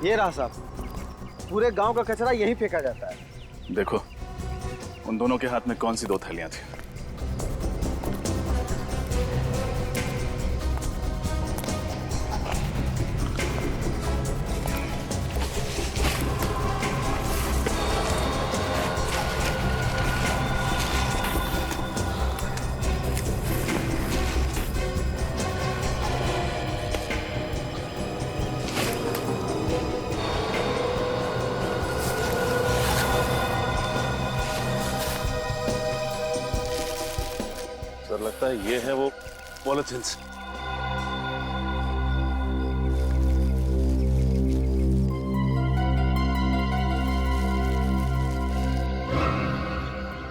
ये रहा साहब, पूरे गांव का कचरा यहीं फेंका जाता है। देखो उन दोनों के हाथ में कौन सी 2 थैलियां थी। सर लगता है ये है वो पॉलिथिन्स।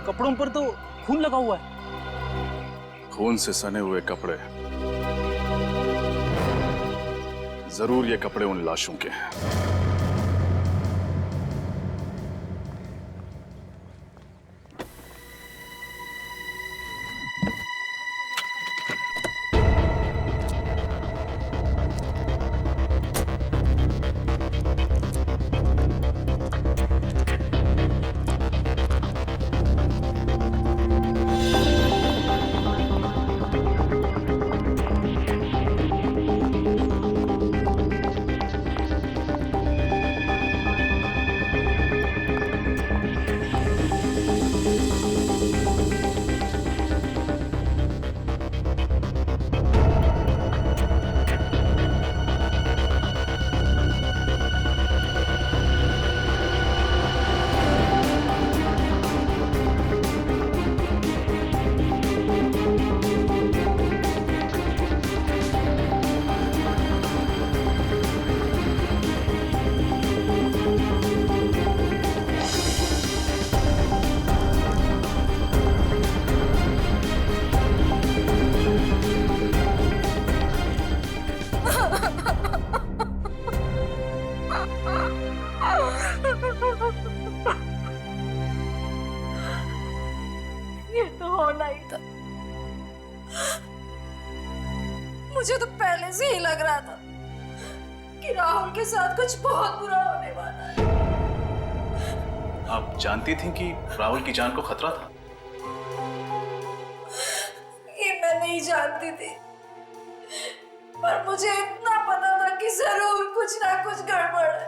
कपड़ों पर तो खून लगा हुआ है। खून से सने हुए कपड़े, जरूर ये कपड़े उन लाशों के हैं। ये तो होना ही था। मुझे तो पहले से ही लग रहा था कि राहुल के साथ कुछ बहुत बुरा होने वाला है। आप जानती थी कि राहुल की जान को खतरा था? ये मैं नहीं जानती थी, पर मुझे इतना पता था कि जरूर कुछ ना कुछ गड़बड़ है।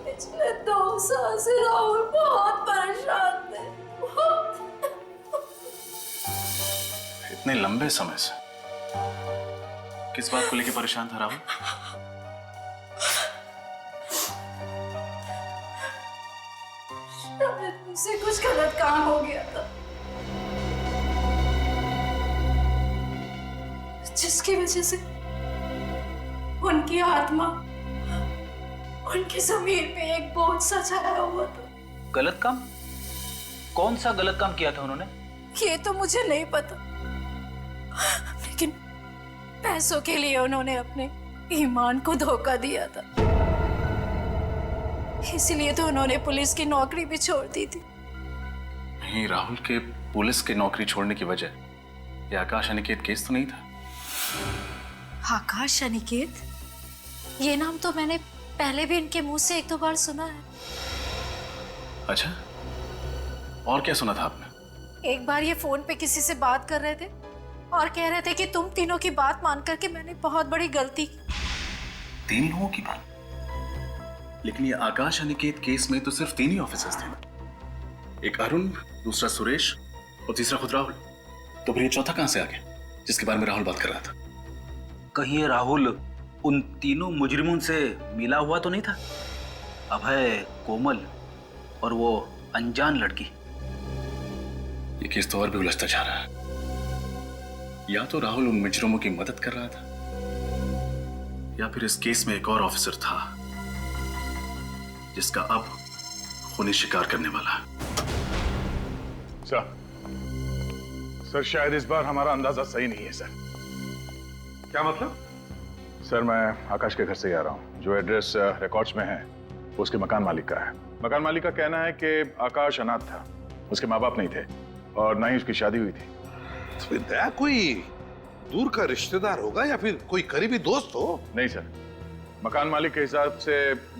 पिछले 2 साल से राहुल बहुत परेशान थे। इतने लंबे समय से किस बात को लेकर परेशान था राहुल? शायद मुझसे कुछ गलत काम हो गया था, जिसकी वजह से उनकी आत्मा उनकी जमीन पे एक बोझ सा छाया हुआ था। गलत काम? कौन सा गलत काम किया था उन्होंने? ये तो मुझे नहीं पता, लेकिन पैसों के लिए उन्होंने अपने ईमान को धोखा दिया था। इसीलिए तो उन्होंने पुलिस की नौकरी भी छोड़ दी थी। नहीं, राहुल के पुलिस की नौकरी छोड़ने की वजह ये आकाश अनिकेत केस तो नहीं था? आकाश अनिकेत? ये नाम तो मैंने पहले भी इनके मुंह से 1-2 बार सुना है। अच्छा, और क्या सुना था आपने? एक बार ये फोन पे किसी से बात कर रहे थे और कह रहे थे कि तुम तीनों की बात मान करके मैंने बहुत बड़ी गलती की। 3 लोगों की बात? लेकिन ये आकाश अनिकेत केस में तो सिर्फ 3 ही ऑफिसर्स थे, एक अरुण, दूसरा सुरेश और तीसरा खुद राहुल। तो फिर ये चौथा कहां से आ गया जिसके बारे में राहुल बात कर रहा था? कहीं ये राहुल उन तीनों मुजरिमों से मिला हुआ तो नहीं था? अभय, कोमल और वो अनजान लड़की। ये केस तो और भी उलझता जा रहा है। या तो राहुल उन मुजरिमों की मदद कर रहा था, या फिर इस केस में एक और ऑफिसर था जिसका अब खूनी शिकार करने वाला है। सर शायद इस बार हमारा अंदाजा सही नहीं है सर। क्या मतलब? सर मैं आकाश के घर से ही आ रहा हूँ। जो एड्रेस रिकॉर्ड्स में है वो उसके मकान मालिक का है। मकान मालिक का कहना है कि आकाश अनाथ था, उसके माँ बाप नहीं थे और ना ही उसकी शादी हुई थी। तो नया कोई दूर का रिश्तेदार होगा या फिर कोई करीबी दोस्त हो। नहीं सर, मकान मालिक के हिसाब से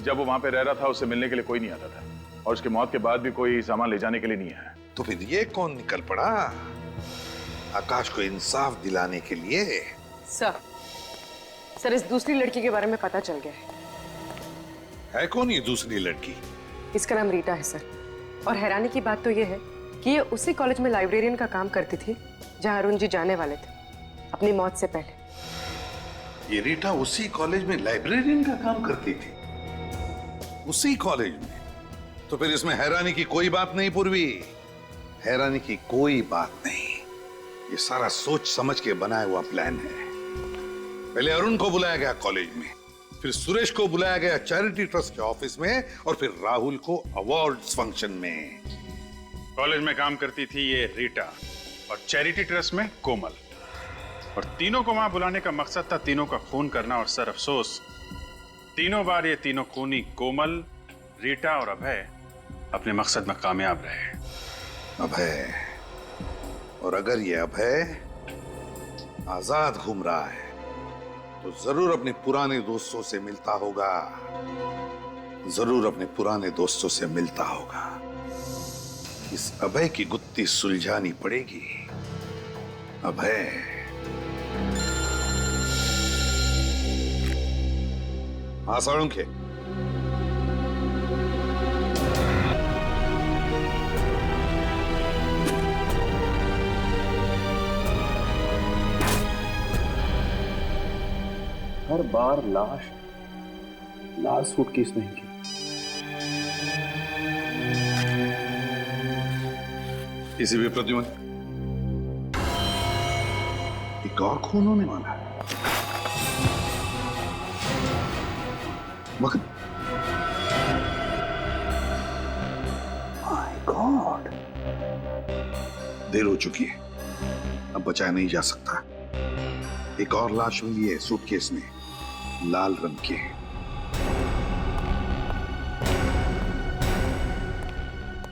जब वो वहां पे रह रहा था उससे मिलने के लिए कोई नहीं आता था, और उसकी मौत के बाद भी कोई सामान ले जाने के लिए नहीं आया। तो फिर ये कौन निकल पड़ा आकाश को इंसाफ दिलाने के लिए? सर इस दूसरी लड़की के बारे में पता चल गया है कौन ये दूसरी लड़की? इसका नाम रीटा है सर। और हैरानी की बात तो ये है कि ये उसी कॉलेज में लाइब्रेरियन का काम करती थी जहां अरुण जी जाने वाले थे अपनी मौत से पहले। ये रीटा उसी कॉलेज में लाइब्रेरियन का काम करती थी? उसी कॉलेज में? तो फिर इसमें हैरानी की कोई बात नहीं पूर्वी, हैरानी की कोई बात नहीं। ये सारा सोच समझ के बनाया हुआ प्लान है। पहले अरुण को बुलाया गया कॉलेज में, फिर सुरेश को बुलाया गया चैरिटी ट्रस्ट के ऑफिस में, और फिर राहुल को अवार्ड्स फंक्शन में। कॉलेज में काम करती थी ये रीटा और चैरिटी ट्रस्ट में कोमल, और तीनों को वहां बुलाने का मकसद था तीनों का खून करना। और सर अफसोस, तीनों बार ये तीनों खूनी कोमल, रीटा और अभय अपने मकसद में कामयाब रहे। अभय, और अगर ये अभय आजाद घूम रहा है तो जरूर अपने पुराने दोस्तों से मिलता होगा, जरूर अपने पुराने दोस्तों से मिलता होगा। इस अभय की गुत्थी सुलझानी पड़ेगी। अभय, हाँ साळुंखे, हर बार लाश लाल सूटकेस में है। किसी भी प्रद्युमन, एक और खून होने वाला है। मगर माय गॉड, देर हो चुकी है, अब बचाया नहीं जा सकता। एक और लाश मिली है सूटकेस में, लाल रंग की।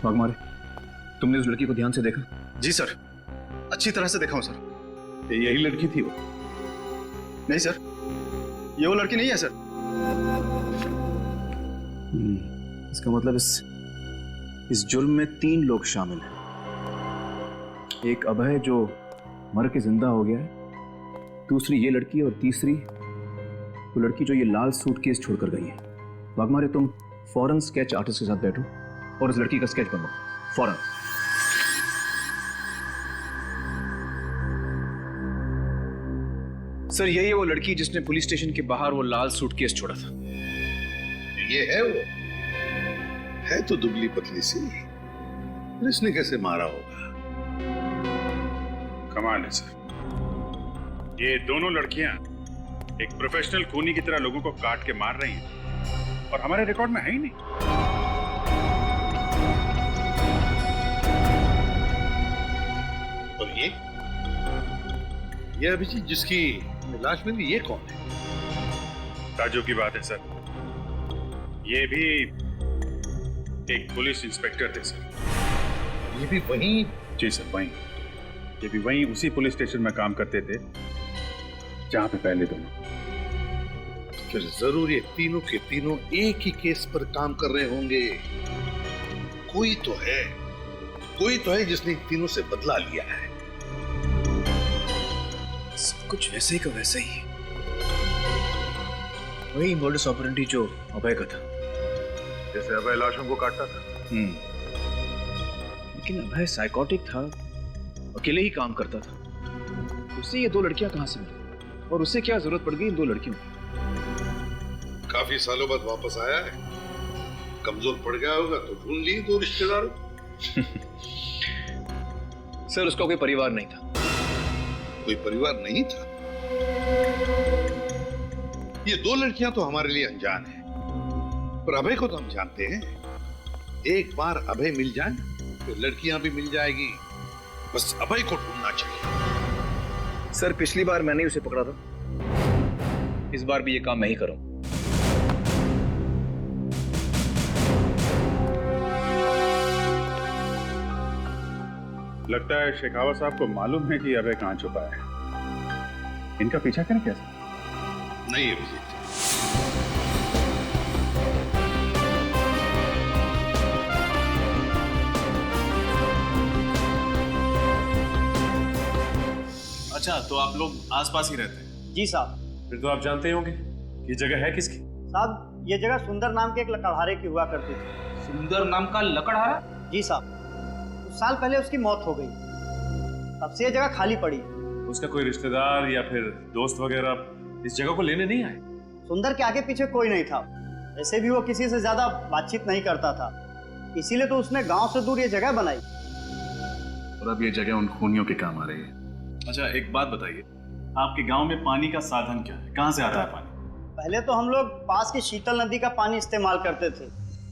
वाघमारे, तुमने उस लड़की को ध्यान से देखा? जी सर, अच्छी तरह से देखा हूं सर। यही लड़की थी वो? नहीं सर, ये वो लड़की नहीं है सर। इसका मतलब इस जुर्म में 3 लोग शामिल हैं। एक अभय जो मर के जिंदा हो गया है, दूसरी ये लड़की, और तीसरी वो लड़की जो ये लाल सूटकेस छोड़कर गई है। वाघमारे, तुम फौरन स्केच आर्टिस्ट के साथ बैठो और इस लड़की का स्केच बनाओ फौरन। सर यही है वो लड़की जिसने पुलिस स्टेशन के बाहर वो लाल सूटकेस छोड़ा था। ये है वो? है तो दुबली पतली सी, इसने कैसे मारा होगा? कमाल है सर, ये दोनों लड़कियां एक प्रोफेशनल खूनी की तरह लोगों को काट के मार रही हैं, और हमारे रिकॉर्ड में है ही नहीं। और ये अभिजीत जिसकी लाश मिली, ये कौन है? ताज्जुब की बात है सर, ये भी एक पुलिस इंस्पेक्टर थे सर। ये भी वहीं? जी सर, वहीं। ये भी वहीं उसी पुलिस स्टेशन में काम करते थे जहां पे पहले दोनों। फिर जरूर ये तीनों के तीनों एक ही केस पर काम कर रहे होंगे। कोई तो है जिसने तीनों से बदला लिया है। सब कुछ वैसे ही का वैसे ही, वही मोडस ऑपरेंडी जो अभय का था। जैसे अभय लाशों को काटता था। लेकिन अभय साइकोटिक था, अकेले ही काम करता था। उससे ये 2 लड़कियां कहां से मिली, और उससे क्या जरूरत पड़ गई इन 2 लड़कियों की? काफी सालों बाद वापस आया है, कमजोर पड़ गया होगा तो ढूंढ लिए 2 रिश्तेदार। सर उसका कोई परिवार नहीं था। कोई परिवार नहीं था? ये 2 लड़कियां तो हमारे लिए अनजान है, पर अभय को तो हम जानते हैं। एक बार अभय मिल जाए तो लड़कियां भी मिल जाएगी। बस अभय को ढूंढना चाहिए। सर पिछली बार मैंने उसे पकड़ा था, इस बार भी ये काम मैं ही करूं। लगता है शेखावत साहब को मालूम है कि अभय कहां छुपा है। इनका पीछा करें कैसे? नहीं अभिजीत, अच्छा, तो आप लोग आसपास ही रहते हैं? जी साहब। फिर तो आप जानते होंगे ये जगह है किसकी? साहब ये जगह सुंदर नाम के एक लकड़हारे की हुआ करती थी। सुंदर नाम का लकड़हारा? जी साहब, कुछ साल पहले उसकी मौत हो गई, तब से ये जगह खाली पड़ी। उसका कोई रिश्तेदार या फिर दोस्त वगैरह इस जगह को लेने नहीं आए? सुंदर के आगे पीछे कोई नहीं था, ऐसे भी वो किसी से ज्यादा बातचीत नहीं करता था, इसीलिए तो उसने गांव से दूर ये जगह बनाई। और अब ये जगह उन खूनियों के काम आ रही है। अच्छा, एक बात बताइए, आपके गांव में पानी का साधन क्या है? कहाँ से आता है पानी? पहले तो हम लोग पास की शीतल नदी का पानी इस्तेमाल करते थे,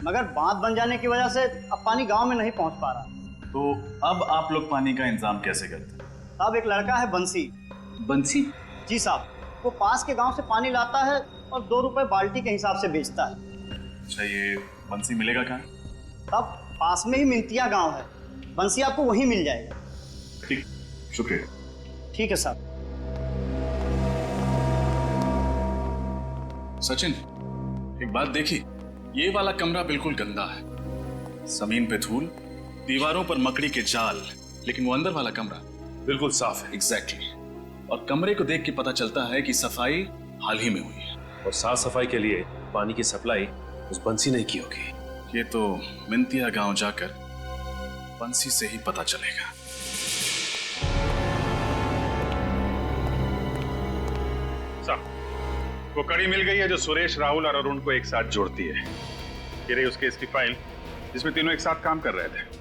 मगर बांध बन जाने की वजह से अब पानी गांव में नहीं पहुंच पा रहा। तो अब आप लोग पानी का इंतजाम कैसे करते हैं? साहब एक लड़का है बंसी। बंसी? जी साहब, वो पास के गांव से पानी लाता है और 2 रुपए बाल्टी के हिसाब से बेचता है। अच्छा, ये बंसी मिलेगा कहाँ? तब पास में ही मिंतिया गांव है, बंसी आपको वहीं मिल जाएगा। ठीक, शुक्रिया। ठीक है साहब। सचिन, एक बात देखी, ये वाला कमरा बिल्कुल गंदा है, जमीन पे धूल, दीवारों पर मकड़ी के जाल, लेकिन वो अंदर वाला कमरा बिल्कुल साफ है। एग्जैक्टली। और कमरे को देख के पता चलता है कि सफाई हाल ही में हुई है। और साफ सफाई के लिए पानी की सप्लाई उस बंसी ने की होगी। ये तो मिंतिया गांव जाकर बंसी से ही पता चलेगा। साहब, वो कड़ी मिल गई है जो सुरेश, राहुल और अरुण को एक साथ जोड़ती है। ये रही उस केस की फाइल जिसमें तीनों एक साथ काम कर रहे थे।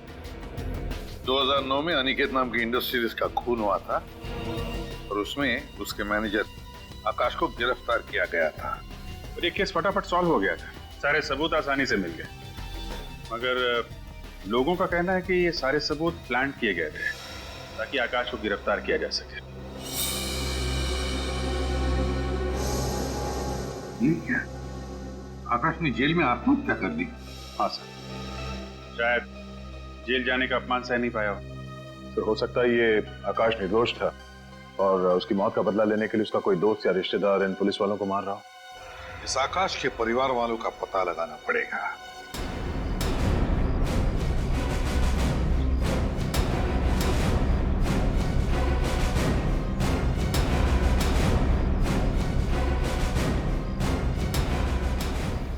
2009 में अनिकेत नाम की इंडस्ट्रियलिस्ट का खून हुआ था और उसमें उसके मैनेजर आकाश को गिरफ्तार किया गया था। और ये केस फटाफट सॉल्व हो गया था, सारे सबूत आसानी से मिल गए। मगर लोगों का कहना है कि ये सारे सबूत प्लान किए गए थे ताकि आकाश को गिरफ्तार किया जा सके। क्या आकाश ने जेल में आत्महत्या कर दी? हाँ सर, शायद जेल जाने का अपमान सह नहीं पाया हो। तो हो सकता है ये आकाश निर्दोष था और उसकी मौत का बदला लेने के लिए उसका कोई दोस्त या रिश्तेदार इन पुलिस वालों को मार रहा हो। इस आकाश के परिवार वालों का पता लगाना पड़ेगा।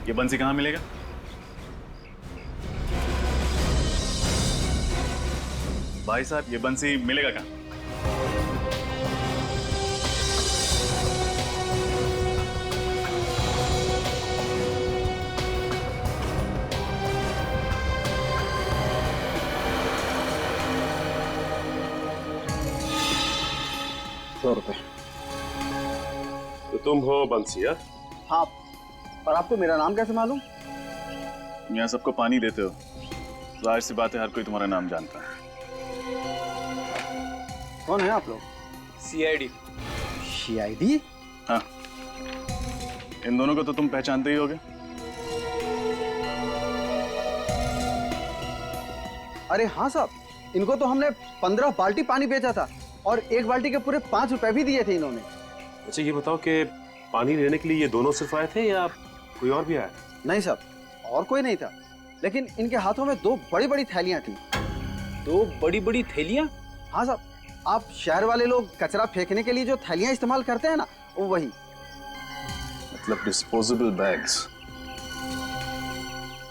ये बंसी कहाँ मिलेगा? भाई साहब, ये बंसी मिलेगा कहाँ? ₹100। तो तुम हो बंसिया? हाँ, पर आपको मेरा नाम कैसे मालूम? यहाँ सबको पानी देते हो, जाहिर सी बात है हर कोई तुम्हारा नाम जानता है। कौन है आप लोग? CID। CID? हाँ, इन दोनों को तो तुम पहचानते ही होगे। अरे हाँ साहब, इनको तो हमने 15 बाल्टी पानी बेचा था और एक बाल्टी के पूरे 5 रुपए भी दिए थे इन्होंने। अच्छा, ये बताओ कि पानी लेने के लिए ये दोनों सिर्फ आए थे या कोई और भी आया? नहीं साहब, और कोई नहीं था, लेकिन इनके हाथों में 2 बड़ी-बड़ी थैलियां थी। 2 बड़ी-बड़ी थैलियां? हाँ साहब, आप शहर वाले लोग कचरा फेंकने के लिए जो थैलियां इस्तेमाल करते हैं ना, वो वही। मतलब डिस्पोजेबल बैग्स।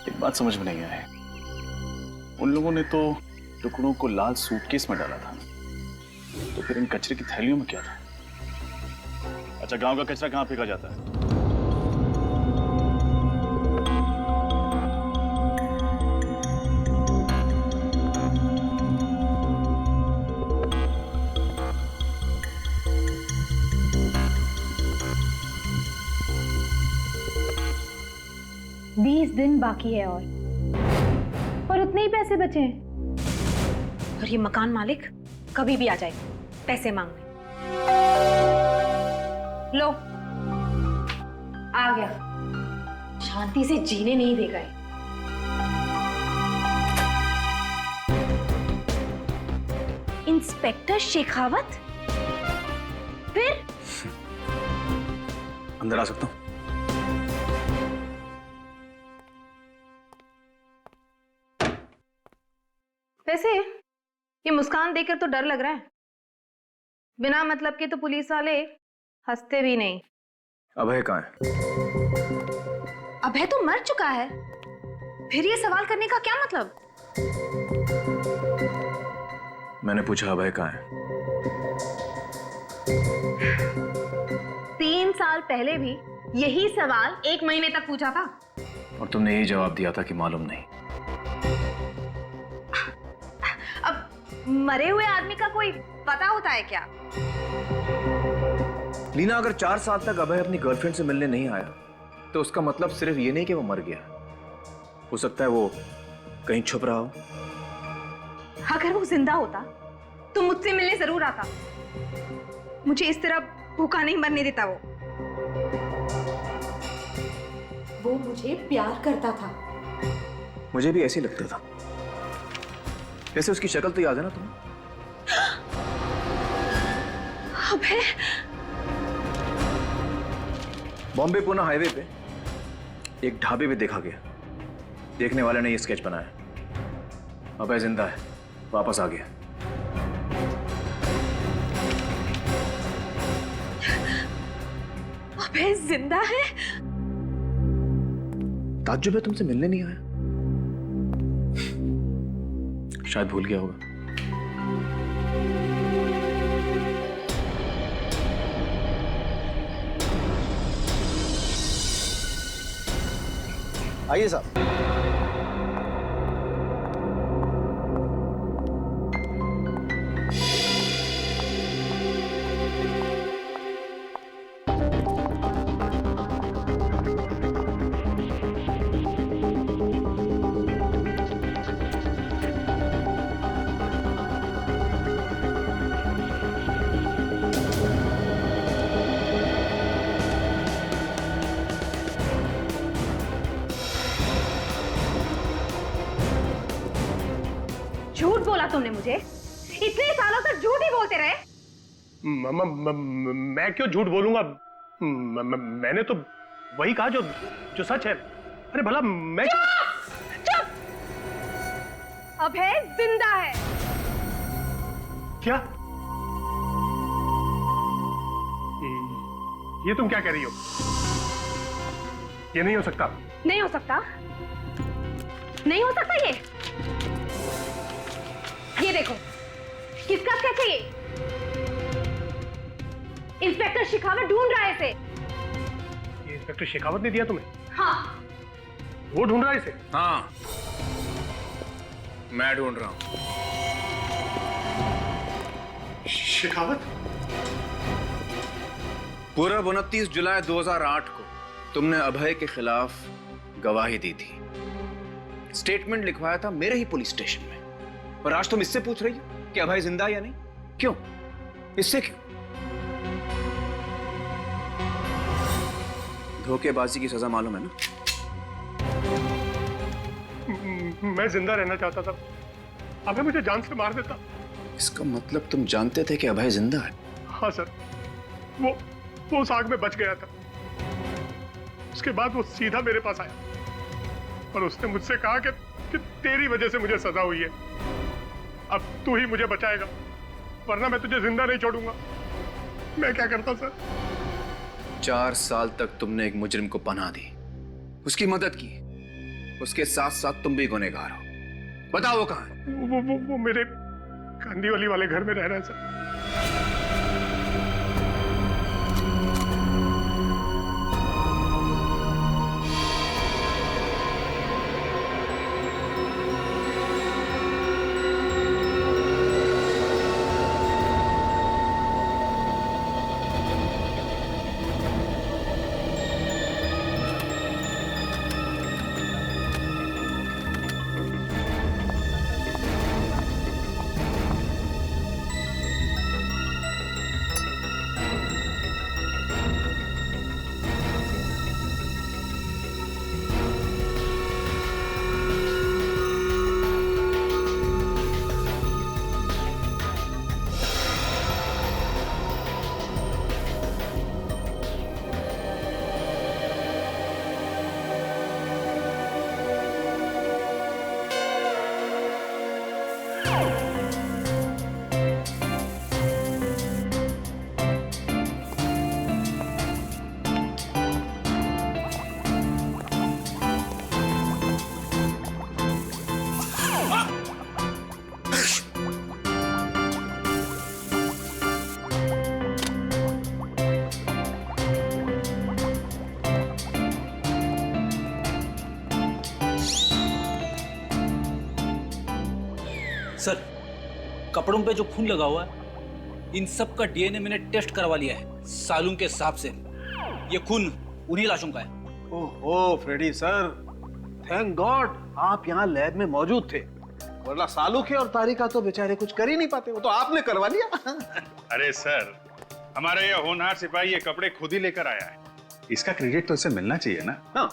एक बात समझ में नहीं आई, उन लोगों ने तो टुकड़ों को लाल सूटकेस में डाला था, तो फिर इन कचरे की थैलियों में क्या था? अच्छा, गांव का कचरा कहाँ फेंका जाता है? बीस दिन बाकी है और उतने ही पैसे बचे हैं। और ये मकान मालिक कभी भी आ जाए पैसे मांगने। लो, आ गया, शांति से जीने नहीं देगा। इंस्पेक्टर शेखावत? फिर अंदर आ सकता हूँ? वैसे ये मुस्कान देखकर तो डर लग रहा है। बिना मतलब के तो पुलिस वाले हंसते भी नहीं। अभय कहाँ है? अभय तो मर चुका है, फिर ये सवाल करने का क्या मतलब? मैंने पूछा अभय कहाँ है। 3 साल पहले भी यही सवाल 1 महीने तक पूछा था और तुमने यही जवाब दिया था कि मालूम नहीं। अब मरे हुए आदमी का कोई पता होता है क्या? लीना, अगर 4 साल तक अभय अपनी गर्लफ्रेंड से मिलने नहीं आया तो उसका मतलब सिर्फ ये नहीं कि वो मर गया, हो सकता है वो कहीं छुप रहा हो। अगर वो जिंदा होता तो मुझसे मिलने जरूर आता। मुझे इस तरह भूखा नहीं मरने देता। वो मुझे प्यार करता था। मुझे भी ऐसे ही लगता था। वैसे उसकी शक्ल तो याद है ना तुम्हें? अबे, बॉम्बे पुणे हाईवे पे एक ढाबे पे देखा गया। देखने वाले ने ये स्केच बनाया। अभय जिंदा है, वापस आ गया। अभय जिंदा है? ताज्जुब है तुमसे मिलने नहीं आया। शायद भूल गया होगा। आइए साहब। झूठ बोला तुमने मुझे। इतने सालों तक झूठ ही बोलते रहे। मैं क्यों झूठ बोलूंगा? मैंने तो वही कहा जो सच है। अरे भला मैं चुप! अभय जिंदा है। क्या? ये तुम क्या कह रही हो? ये नहीं हो सकता। नहीं हो सकता? नहीं हो सकता ये देखो, किसका स्केच है ये? इंस्पेक्टर शेखावत ढूंढ रहा है इसे। ये इंस्पेक्टर शेखावत ने दिया तुम्हें? हाँ। वो ढूंढ रहा है इसे? हाँ, मैं ढूंढ रहा हूं। शेखावत? पूर्व 29 जुलाई 2008 को तुमने अभय के खिलाफ गवाही दी थी। स्टेटमेंट लिखवाया था मेरे ही पुलिस स्टेशन में। और आज तुम इससे पूछ रही हो कि अभय जिंदा या नहीं? क्यों? इससे क्यों? धोखेबाजी की सजा मालूम है ना? मैं जिंदा रहना चाहता था। अबे मुझे जान से मार देता। इसका मतलब तुम जानते थे कि अभय जिंदा है? हाँ सर, वो उस आग में बच गया था। उसके बाद वो सीधा मेरे पास आया और उसने मुझसे कहा कि तेरी वजह से मुझे सजा हुई है, अब तू ही मुझे बचाएगा, वरना मैं तुझे जिंदा नहीं छोड़ूंगा। मैं क्या करता सर? 4 साल तक तुमने एक मुजरिम को पनाह दी, उसकी मदद की, उसके साथ साथ तुम भी गुनहगार हो। बताओ वो कहाँ है? वो मेरे कांदीवली वाले घर में रह रहा है सर। सर, कपड़ों पे जो खून लगा हुआ है, इन सब का डीएनए मैंने टेस्ट करवा लिया है सालून के हिसाब से। ये खून उन्हीं लाशों का है। ओहो फ्रेडी सर, थैंक गॉड आप यहाँ लैब में मौजूद थे, वरना सालू के और तारिका तो बेचारे कुछ कर ही नहीं पाते, वो तो आपने करवा लिया। अरे सर, हमारा ये होनहार सिपाही ये कपड़े खुद ही लेकर आया है, इसका क्रेडिट तो इसे मिलना चाहिए ना। हाँ,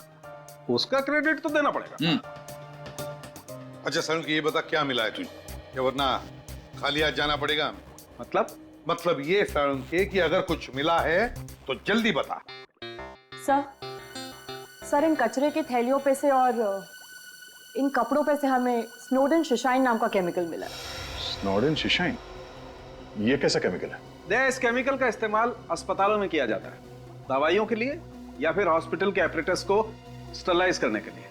उसका क्रेडिट तो देना पड़ेगा। अच्छा सर, ये बता क्या मिला है तुझे, या वरना खाली हाथ जाना पड़ेगा हमें? मतलब ये सर के कि अगर कुछ मिला है तो जल्दी बता। सर इन कचरे की थैलियों पे से और इन कपड़ों पे से हमें स्नोडेन शिशाइन नाम का केमिकल मिला। स्नोडेन शिशाइन? ये कैसा केमिकल है? इस केमिकल का इस्तेमाल अस्पतालों में किया जाता है, दवाइयों के लिए या फिर हॉस्पिटल के एपरेटस को स्टरलाइज करने के लिए।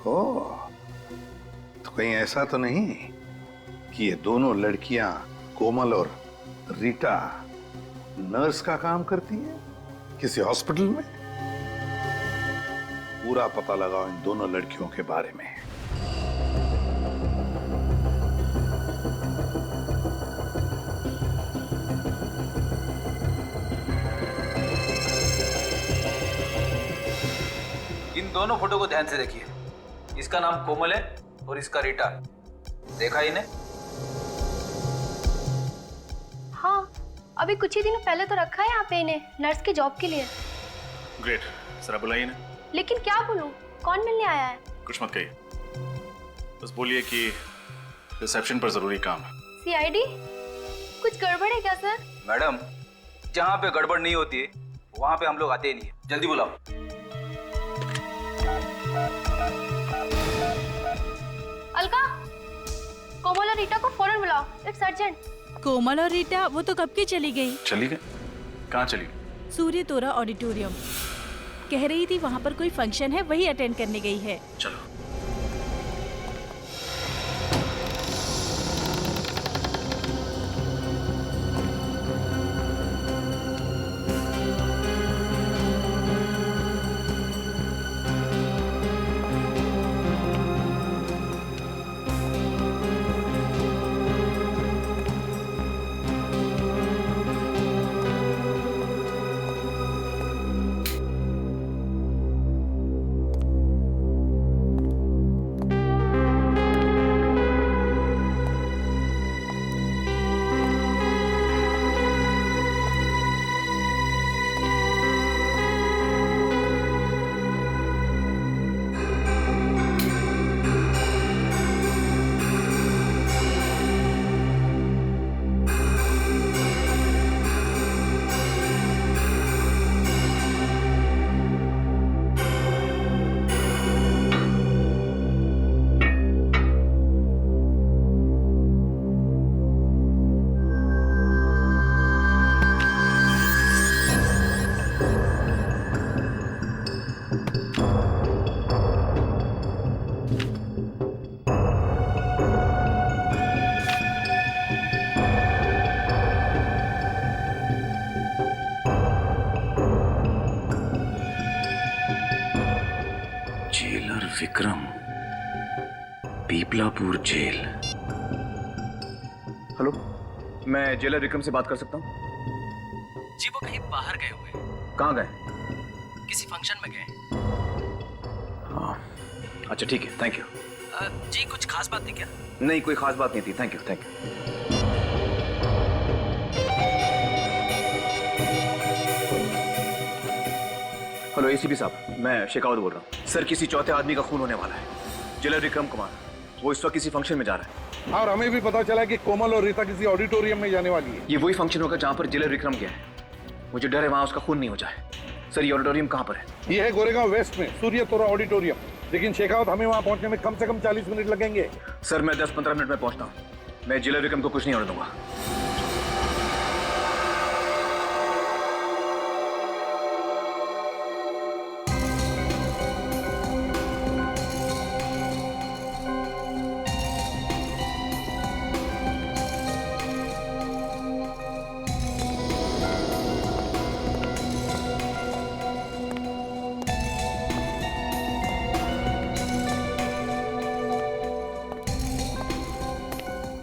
ओह, तो कहीं ऐसा तो नहीं कि ये दोनों लड़कियां कोमल और रीटा नर्स का काम करती है किसी हॉस्पिटल में? पूरा पता लगाओ इन दोनों लड़कियों के बारे में। इन दोनों फोटो को ध्यान से देखिए। इसका नाम कोमल है और इसका रीटा। देखा इन्हें? हाँ, अभी कुछ ही दिनों पहले तो रखा है यहाँ पे इन्हें नर्स की जॉब के लिए। ग्रेट, जरा बुलाइए ना। लेकिन क्या बोलूं, कौन मिलने आया है? कुछ मत कहिए, बस बोलिए कि रिसेप्शन पर जरूरी काम है। सीआईडी? कुछ गड़बड़ है क्या सर? मैडम, जहाँ पे गड़बड़ नहीं होती है वहाँ पे हम लोग आते ही नहीं है। जल्दी बुलाओ। अलका, कोमल और रीटा को फौरन बुलाओ, इट्स अर्जेंट। कोमल और रीटा वो तो कब की चली गई। चली गई? कहाँ चली गई? सूर्य तोरा ऑडिटोरियम। कह रही थी वहाँ पर कोई फंक्शन है, वही अटेंड करने गई है। चलो। विक्रम, पीपलापुर जेल। हेलो, मैं जेलर विक्रम से बात कर सकता हूँ? जी वो कहीं बाहर गए हुए। कहाँ गए? किसी फंक्शन में गए। हाँ, अच्छा ठीक है, थैंक यू। जी कुछ खास बात थी क्या? नहीं, कोई खास बात नहीं थी, thank you thank you. Hello ACP साहब, मैं शेखावत बोल रहा हूँ। सर, किसी चौथे आदमी का खून होने वाला है। जेलर विक्रम कुमार, वो इस वक्त किसी फंक्शन में जा रहा है। और हमें भी पता चला कि कोमल और रीता किसी ऑडिटोरियम में जाने वाली है। ये वही फंक्शन होगा जहाँ पर जेलर विक्रम गया है। मुझे डर है वहाँ उसका खून नहीं हो जाए। सर, ये ऑडिटोरियम कहाँ पर है? ये है गोरेगांव वेस्ट में, सूर्य तोरा ऑडिटोरियम। लेकिन शेखावत, हमें वहाँ पहुँचने में कम से कम 40 मिनट लगेंगे। सर, मैं 10-15 मिनट में पहुँचता हूँ। मैं जेलर विक्रम को कुछ नहीं होने दूंगा।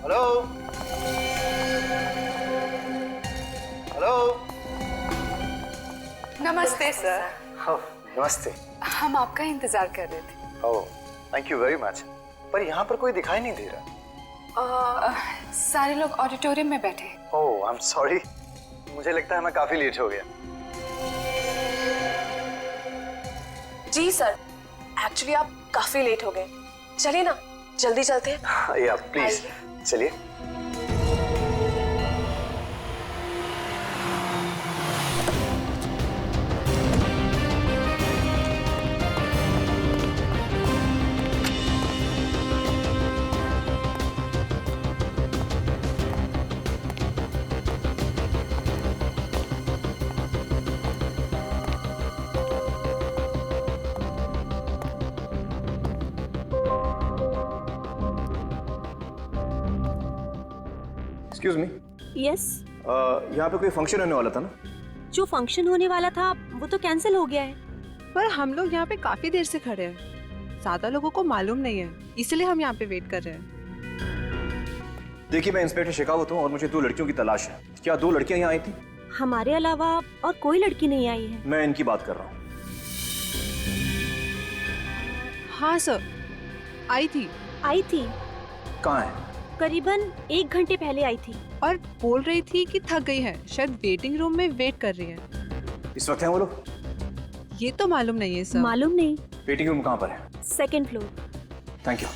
हेलो, नमस्ते सर। नमस्ते। हम आपका इंतजार कर रहे थे। ओह, थैंक यू वेरी मच। पर यहाँ पर कोई दिखाई नहीं दे रहा। सारे लोग ऑडिटोरियम में बैठे। ओह, आई एम सॉरी। मुझे लगता है मैं काफी लेट हो गया। जी सर, एक्चुअली आप काफी लेट हो गए। चलिए ना, जल्दी चलते हैं। या प्लीज चलिए। Excuse me. यस। यहाँ पे कोई फंक्शन होने वाला था ना? जो फंक्शन होने वाला था वो तो कैंसिल हो गया है। पर हम लोग यहाँ पे काफी देर से खड़े हैं, ज्यादा लोगों को मालूम नहीं है, इसलिए हम यहाँ पे वेट कर रहे हैं। देखिए, मैं इंस्पेक्टर शेखावत हूँ और मुझे 2 लड़कियों की तलाश है। क्या 2 लड़कियाँ यहाँ आई थी? हमारे अलावा और कोई लड़की नहीं आई है। मैं इनकी बात कर रहा हूँ। हाँ सर, आई थी। आई थी? कहाँ है? करीबन 1 घंटे पहले आई थी। और बोल रही थी कि थक गई है, शायद वेटिंग रूम में वेट कर रही है। इस वक्त है वो लोग? ये तो मालूम नहीं है सर। मालूम नहीं। वेटिंग रूम कहाँ पर है? 2nd floor. Thank you.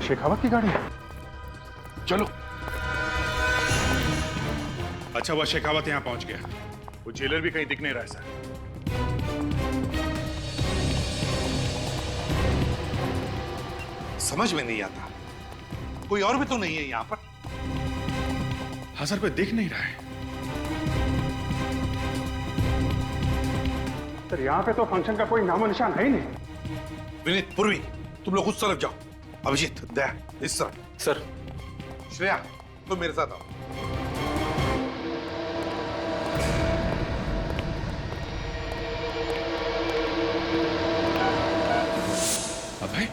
Shekhawat की गाड़ी। चलो। अच्छा, वह शेखावत यहाँ पहुंच गया। वो जेलर भी कहीं दिख नहीं रहा है सर। समझ में नहीं आता, कोई और भी तो नहीं है यहाँ पर? हाँ सर, कोई दिख नहीं रहा है। सर, यहाँ पे तो फंक्शन का कोई नामो निशान है ही नहीं। विनीत, पूर्वी, तुम लोग उस तरफ जाओ। अभिजीत, दया, इस तरफ। सर। श्रेया, तुम मेरे साथ आओ। अभय?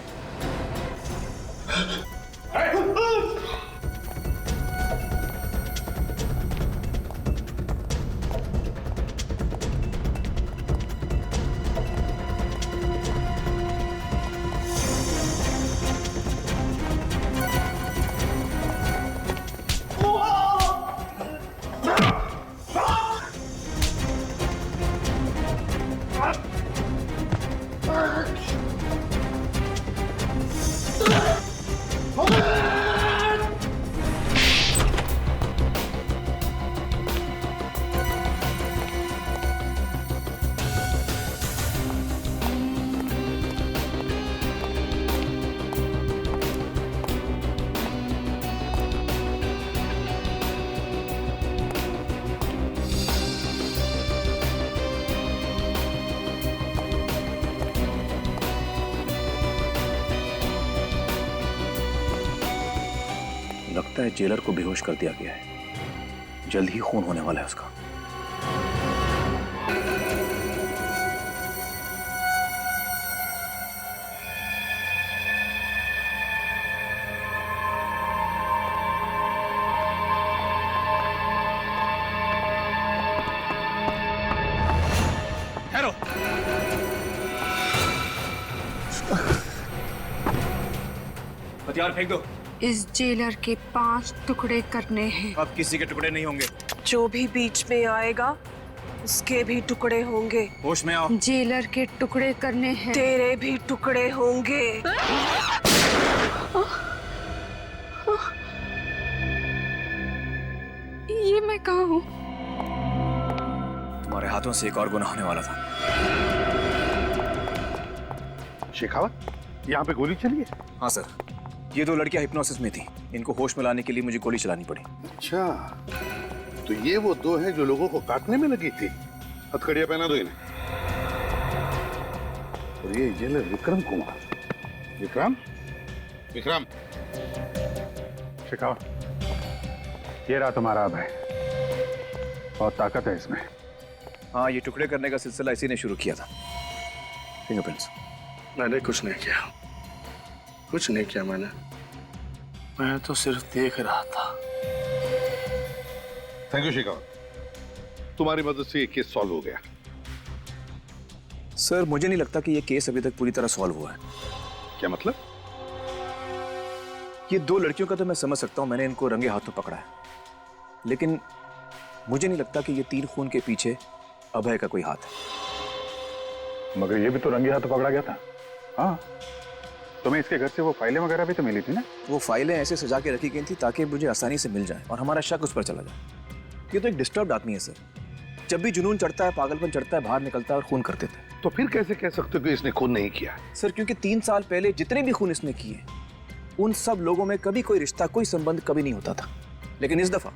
लगता है जेलर को बेहोश कर दिया गया है। जल्द ही खून होने वाला है उसका। ठहरो। हथियार फेंक दो। इस जेलर के 5 टुकड़े करने हैं। अब किसी के टुकड़े नहीं होंगे। जो भी बीच में आएगा उसके भी टुकड़े होंगे। होश में आओ। जेलर के टुकड़े करने हैं। तेरे भी टुकड़े होंगे। ये मैं कहाँ हूँ? तुम्हारे हाथों से एक और गुनाह होने वाला था। शेखावत, यहाँ पे गोली चली है? हाँ सर, ये 2 लड़कियां हिप्नोसिस में थी। इनको होश में लाने के लिए मुझे गोली चलानी पड़ी। अच्छा, तो ये वो 2 हैं जो लोगों को काटने में लगी थी। हथकड़ियां पहना दो इन्हें। और ये जेलर विक्रम कुमार। विक्रम? विक्रम? शेखावत, ये रहा तुम्हारा अभय। बहुत ताकत है इसमें। हाँ, ये टुकड़े करने का सिलसिला इसी ने शुरू किया था। फिंगरप्रिंट्स। मैंने कुछ नहीं किया, कुछ नहीं किया मैंने। मैं तो सिर्फ देख रहा था। थैंक यू शेखावत, तुम्हारी मदद से ये केस सॉल्व हो गया। सर मुझे नहीं लगता कि ये केस अभी तक पूरी तरह सॉल्व हुआ है। क्या मतलब? ये दो लड़कियों का तो मैं समझ सकता हूं, मैंने इनको रंगे हाथों पकड़ा है, लेकिन मुझे नहीं लगता कि ये 3 खून के पीछे अभय का कोई हाथ है। मगर ये भी तो रंगे हाथों पकड़ा गया था। हाँ, तुम्हें इसके घर से वो फाइलें वगैरह भी तो मिली थी ना? वो फाइलें ऐसे सजा के रखी गई थी ताकि मुझे आसानी से मिल जाए और हमारा शक उस पर चला जाए। ये तो एक डिस्टर्ब्ड आदमी है सर, जब भी जुनून चढ़ता है, पागलपन चढ़ता है, बाहर निकलता है और खून कर देता है। तो फिर कैसे कह सकते हो कि इसने खून नहीं किया? सर क्योंकि 3 साल पहले जितने भी खून इसने किए, उन सब लोगों में कभी कोई रिश्ता, कोई संबंध कभी नहीं होता था। लेकिन इस दफा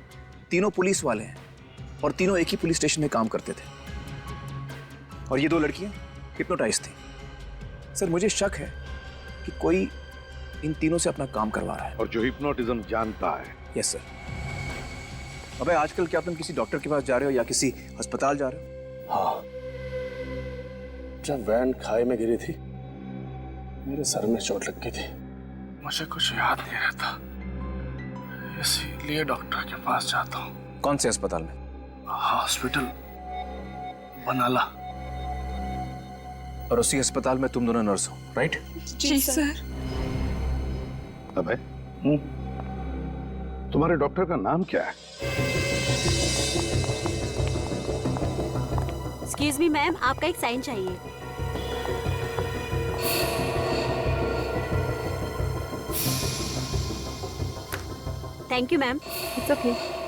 तीनों पुलिस वाले हैं और तीनों एक ही पुलिस स्टेशन में काम करते थे, और ये 2 लड़कियां हिप्नोटाइज थी। सर मुझे शक है कि कोई इन तीनों से अपना काम करवा रहा है। और जो हिप्नोटिज्म जानता है। Yes sir. अबे आजकल क्या तुम किसी डॉक्टर के पास जा रहे हो या किसी अस्पताल जा रहे हो? हाँ, जब वैन खाई में गिरी थी मेरे सर में चोट लग गई थी, मुझे कुछ याद नहीं रहता, इसीलिए डॉक्टर के पास जाता हूँ। कौन से अस्पताल में? हॉस्पिटल बनाला। और उसी अस्पताल में तुम दोनों नर्स हो, राइट? जी सर। अबे तुम्हारे डॉक्टर का नाम क्या है? एक्सक्यूज मी मैम, आपका एक साइन चाहिए। Thank you ma'am. It's okay.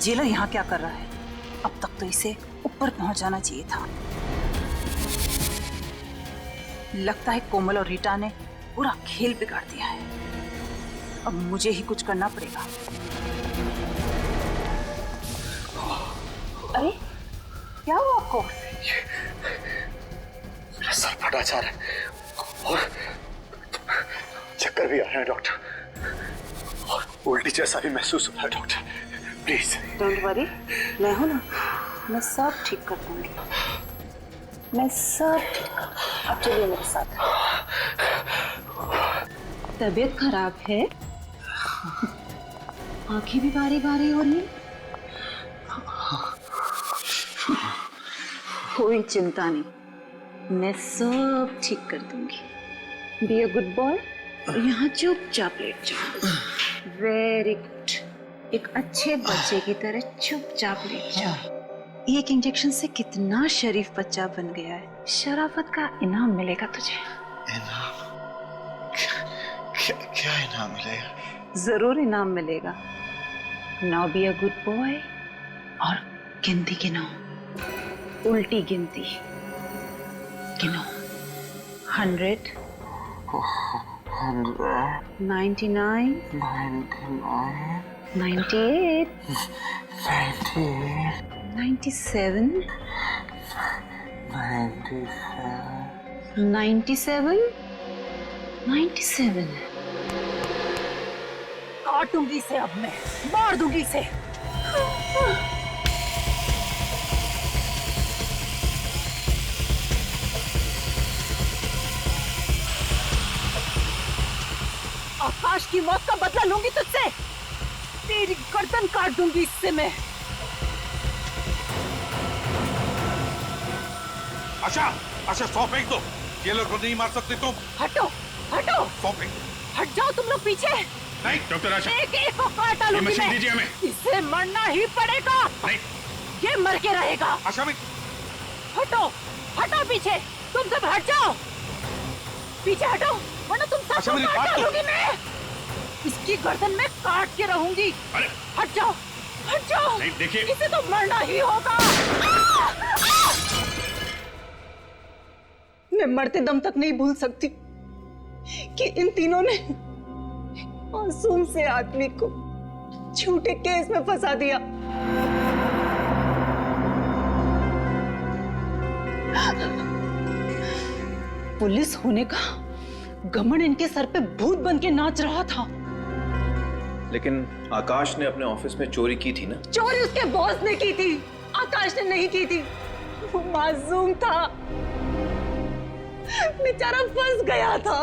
Jailer यहाँ क्या कर रहा है? अब तक तो इसे ऊपर पहुंच जाना चाहिए था। लगता है कोमल और रीटा ने पूरा खेल बिगाड़ दिया है। अब मुझे ही कुछ करना पड़ेगा। अरे क्या हुआ आपको? मेरा सर फटा जा रहा है और चक्कर भी आ रहा है डॉक्टर, और उल्टी जैसा भी महसूस हो रहा है डॉक्टर, प्लीज। डोंट वरी, मैं हूं ना, मैं सब ठीक कर दूंगी, मैं सब ठीक कर दूंगी। अब चलिए मेरे साथ। तबीयत खराब है? आंखें भी बारी बारी हो रही है? कोई चिंता नहीं, मैं सब ठीक कर दूंगी। बी अ गुड बॉय, यहाँ चुपचाप लेट जाओ। वेरी गुड, एक अच्छे बच्चे की तरह चुपचाप लेट जाओ। एक इंजेक्शन से कितना शरीफ बच्चा बन गया है। शराफत का इनाम मिलेगा तुझे। इनाम? क्या इनाम मिलेगा? जरूर इनाम मिलेगा। Now be a good boy और गिनती गिनो, उल्टी गिनती गिनो। 100, 99, 98, 97, 97, 97। काटूंगी इसे, अब मैं मार दूंगी इसे। आकाश की मौत का बदला लूंगी तुझसे। तेरी गर्दन काट दूंगी इससे मैं। आशा, आशा सौ फेंक दो, ये लोग को नहीं मार सकते तुम। हटो, हटो, सौ फेंक। हट जाओ तुम लोग पीछे। नहीं डॉक्टर आशा, एक को काट डालूंगी मशीन मैं। दीजिए हमें। इसे मरना ही पड़ेगा। नहीं, ये मर के रहेगा। आशा में हटो, हटो पीछे, तुम सब हट जाओ, पीछे हटो, वरना तुम सबको काट डालूंगी मैं। इसकी गर्दन में काट के रहूंगी। हट जाओ, हट जाओ। नहीं देखिए, इसे तो मरना ही होगा। मैं मरते दम तक नहीं भूल सकती कि इन तीनों ने मासूम से आदमी को झूठे केस में फंसा दिया। पुलिस होने का घमंड इनके सर पे भूत बन के नाच रहा था। लेकिन आकाश ने अपने ऑफिस में चोरी की थी ना? चोरी उसके बॉस ने की थी, आकाश ने नहीं की थी। वो मासूम था, बेचारा फंस गया था।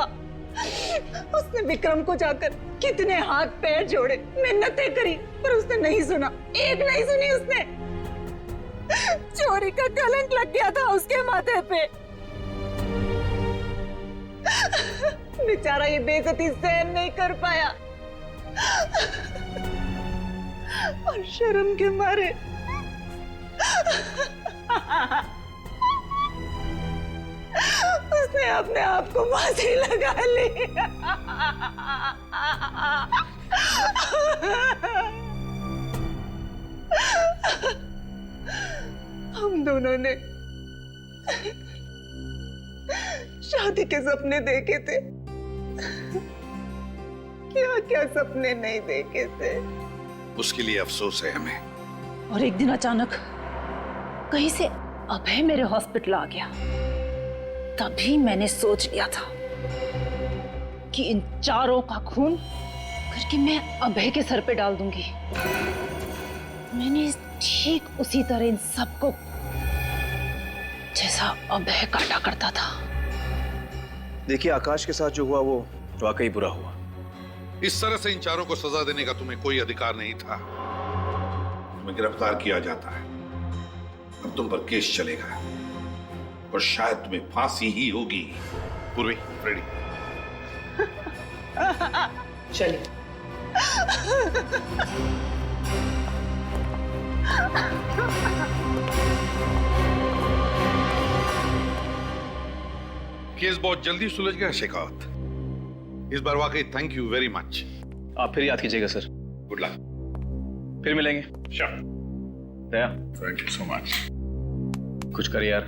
उसने विक्रम को जाकर कितने हाथ पैर जोड़े, मिन्नतें करी, पर उसने नहीं सुना, एक नहीं सुनी उसने। चोरी का कलंक लग गया था उसके माथे पे। बेचारा ये बेइज्जती सहन नहीं कर पाया और शर्म के मारे उसने अपने आप को फांसी लगा ली। हम दोनों ने शादी के सपने देखे थे, क्या क्या सपने नहीं देखे थे। उसके लिए अफसोस है हमें। और एक दिन अचानक कहीं से अभय मेरे हॉस्पिटल आ गया। तभी मैंने सोच लिया था कि इन चारों का खून करके मैं अभय के सर पे डाल दूंगी। मैंने ठीक उसी तरह इन सबको जैसा अभय काटा करता था। देखिए, आकाश के साथ जो हुआ वो वाकई बुरा हुआ। इस तरह से इन चारों को सजा देने का तुम्हें कोई अधिकार नहीं था। तुम्हें गिरफ्तार किया जाता है, अब तुम पर केस चलेगा और शायद तुम्हें फांसी ही होगी। पूर्वी, रेडी? चलिए। केस बहुत जल्दी सुलझ गया शेखावत। इस बार वाकई थैंक यू वेरी मच। आप फिर याद कीजिएगा सर। Good luck. फिर मिलेंगे। Sure. Daya, thank you so much. कुछ कर यार।